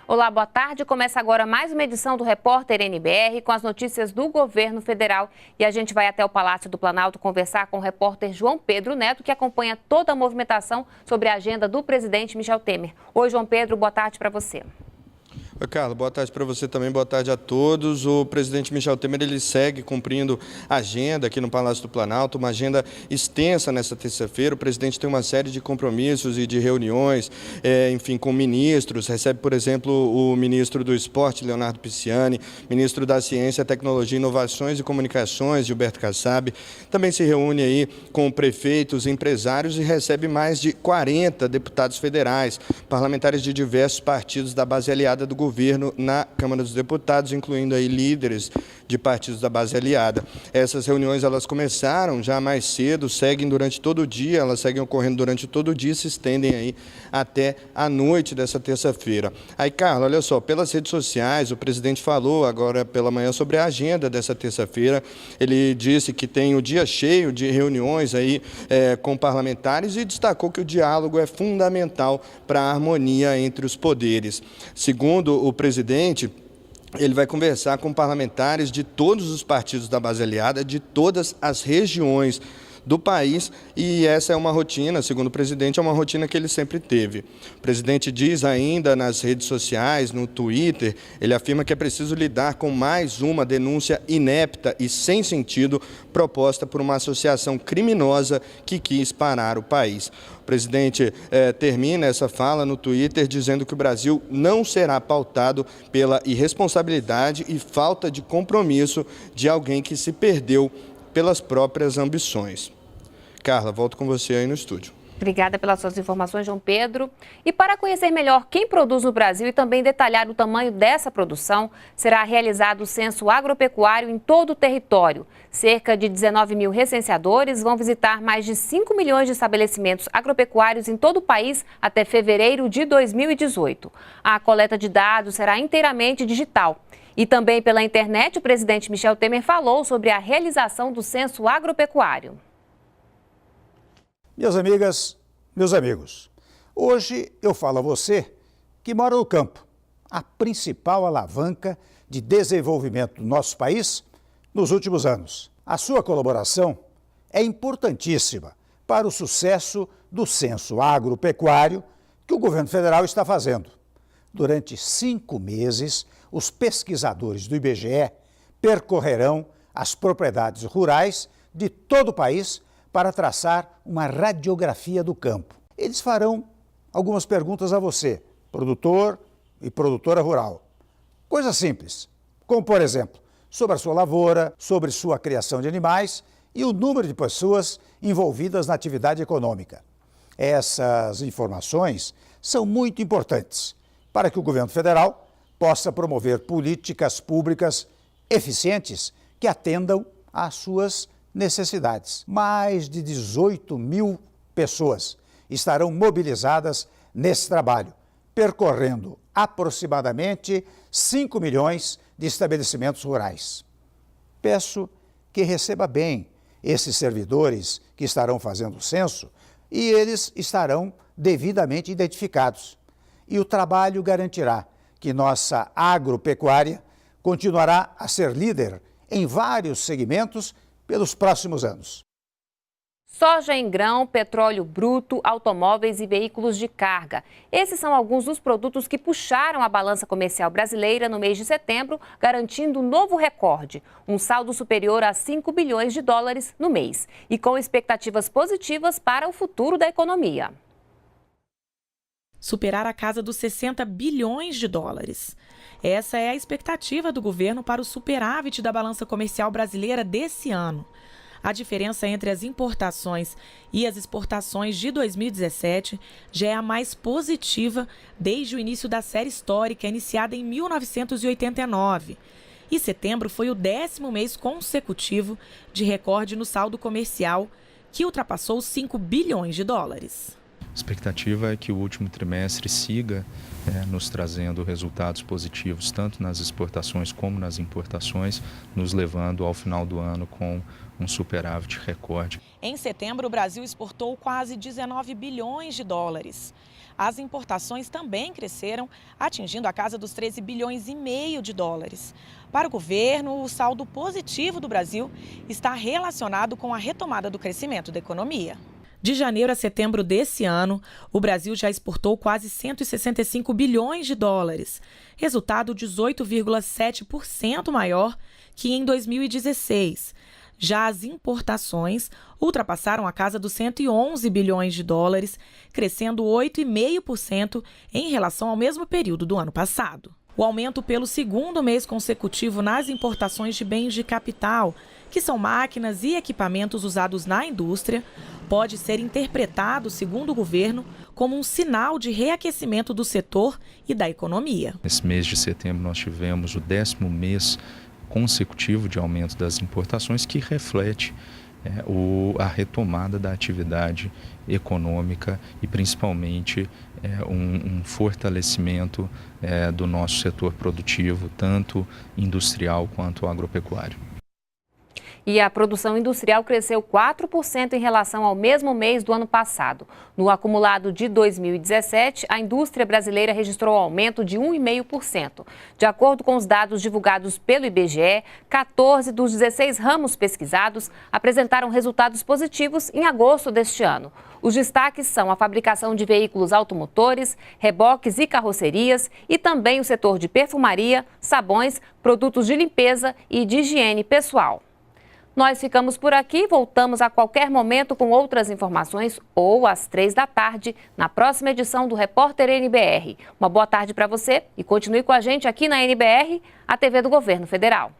Olá, boa tarde. Começa agora mais uma edição do Repórter NBR com as notícias do governo federal. E a gente vai até o Palácio do Planalto conversar com o repórter João Pedro Neto, que acompanha toda a movimentação sobre a agenda do presidente Michel Temer. Oi, João Pedro, boa tarde para você. Oi, Carla, boa tarde para você também, boa tarde a todos. O presidente Michel Temer, ele segue cumprindo a agenda aqui no Palácio do Planalto, uma agenda extensa nesta terça-feira. O presidente tem uma série de compromissos e de reuniões, enfim, com ministros. Recebe, por exemplo, o ministro do Esporte, Leonardo Pisciani, ministro da Ciência, Tecnologia, Inovações e Comunicações, Gilberto Kassab. Também se reúne aí com prefeitos, empresários e recebe mais de 40 deputados federais, parlamentares de diversos partidos da base aliada do governo na Câmara dos Deputados, incluindo aí líderes de partidos da base aliada. Essas reuniões, elas começaram já mais cedo, seguem durante todo o dia, elas seguem ocorrendo durante todo o dia e se estendem aí até a noite dessa terça-feira. Aí, Carla, olha só, pelas redes sociais, o presidente falou agora pela manhã sobre a agenda dessa terça-feira. Ele disse que tem o dia cheio de reuniões aí com parlamentares e destacou que o diálogo é fundamental para a harmonia entre os poderes. Segundo o presidente, ele vai conversar com parlamentares de todos os partidos da base aliada, de todas as regiões do país, e essa é uma rotina, segundo o presidente, é uma rotina que ele sempre teve. O presidente diz ainda nas redes sociais, no Twitter, ele afirma que é preciso lidar com mais uma denúncia inepta e sem sentido proposta por uma associação criminosa que quis parar o país. O presidente termina essa fala no Twitter dizendo que o Brasil não será pautado pela irresponsabilidade e falta de compromisso de alguém que se perdeu pelas próprias ambições. Carla, volto com você aí no estúdio. Obrigada pelas suas informações, João Pedro. E para conhecer melhor quem produz no Brasil e também detalhar o tamanho dessa produção, será realizado o censo agropecuário em todo o território. Cerca de 19 mil recenseadores vão visitar mais de 5 milhões de estabelecimentos agropecuários em todo o país até fevereiro de 2018. A coleta de dados será inteiramente digital. E também pela internet, o presidente Michel Temer falou sobre a realização do censo agropecuário. Minhas amigas, meus amigos, hoje eu falo a você que mora no campo, a principal alavanca de desenvolvimento do nosso país nos últimos anos. A sua colaboração é importantíssima para o sucesso do censo agropecuário que o governo federal está fazendo. Durante 5 meses, os pesquisadores do IBGE percorrerão as propriedades rurais de todo o país para traçar uma radiografia do campo. Eles farão algumas perguntas a você, produtor e produtora rural. Coisas simples, como por exemplo, sobre a sua lavoura, sobre sua criação de animais e o número de pessoas envolvidas na atividade econômica. Essas informações são muito importantes para que o governo federal possa promover políticas públicas eficientes que atendam às suas necessidades. Mais de 18 mil pessoas estarão mobilizadas nesse trabalho, percorrendo aproximadamente 5 milhões de estabelecimentos rurais. Peço que receba bem esses servidores que estarão fazendo o censo e eles estarão devidamente identificados. E o trabalho garantirá que nossa agropecuária continuará a ser líder em vários segmentos pelos próximos anos. Soja em grão, petróleo bruto, automóveis e veículos de carga. Esses são alguns dos produtos que puxaram a balança comercial brasileira no mês de setembro, garantindo um novo recorde, um saldo superior a 5 bilhões de dólares no mês, e com expectativas positivas para o futuro da economia. Superar a casa dos 60 bilhões de dólares. Essa é a expectativa do governo para o superávit da balança comercial brasileira desse ano. A diferença entre as importações e as exportações de 2017 já é a mais positiva desde o início da série histórica, iniciada em 1989. E setembro foi o 10º mês consecutivo de recorde no saldo comercial, que ultrapassou os 5 bilhões de dólares. A expectativa é que o último trimestre siga nos trazendo resultados positivos, tanto nas exportações como nas importações, nos levando ao final do ano com um superávit recorde. Em setembro, o Brasil exportou quase 19 bilhões de dólares. As importações também cresceram, atingindo a casa dos 13,5 bilhões de dólares. Para o governo, o saldo positivo do Brasil está relacionado com a retomada do crescimento da economia. De janeiro a setembro desse ano, o Brasil já exportou quase 165 bilhões de dólares, resultado 18,7% maior que em 2016. Já as importações ultrapassaram a casa dos 111 bilhões de dólares, crescendo 8,5% em relação ao mesmo período do ano passado. O aumento pelo segundo mês consecutivo nas importações de bens de capital, que são máquinas e equipamentos usados na indústria, pode ser interpretado, segundo o governo, como um sinal de reaquecimento do setor e da economia. Nesse mês de setembro nós tivemos o 10º mês consecutivo de aumento das importações, que reflete a retomada da atividade econômica e principalmente um fortalecimento do nosso setor produtivo, tanto industrial quanto agropecuário. E a produção industrial cresceu 4% em relação ao mesmo mês do ano passado. No acumulado de 2017, a indústria brasileira registrou aumento de 1,5%. De acordo com os dados divulgados pelo IBGE, 14 dos 16 ramos pesquisados apresentaram resultados positivos em agosto deste ano. Os destaques são a fabricação de veículos automotores, reboques e carrocerias e também o setor de perfumaria, sabões, produtos de limpeza e de higiene pessoal. Nós ficamos por aqui, voltamos a qualquer momento com outras informações ou às 3 da tarde na próxima edição do Repórter NBR. Uma boa tarde para você e continue com a gente aqui na NBR, a TV do Governo Federal.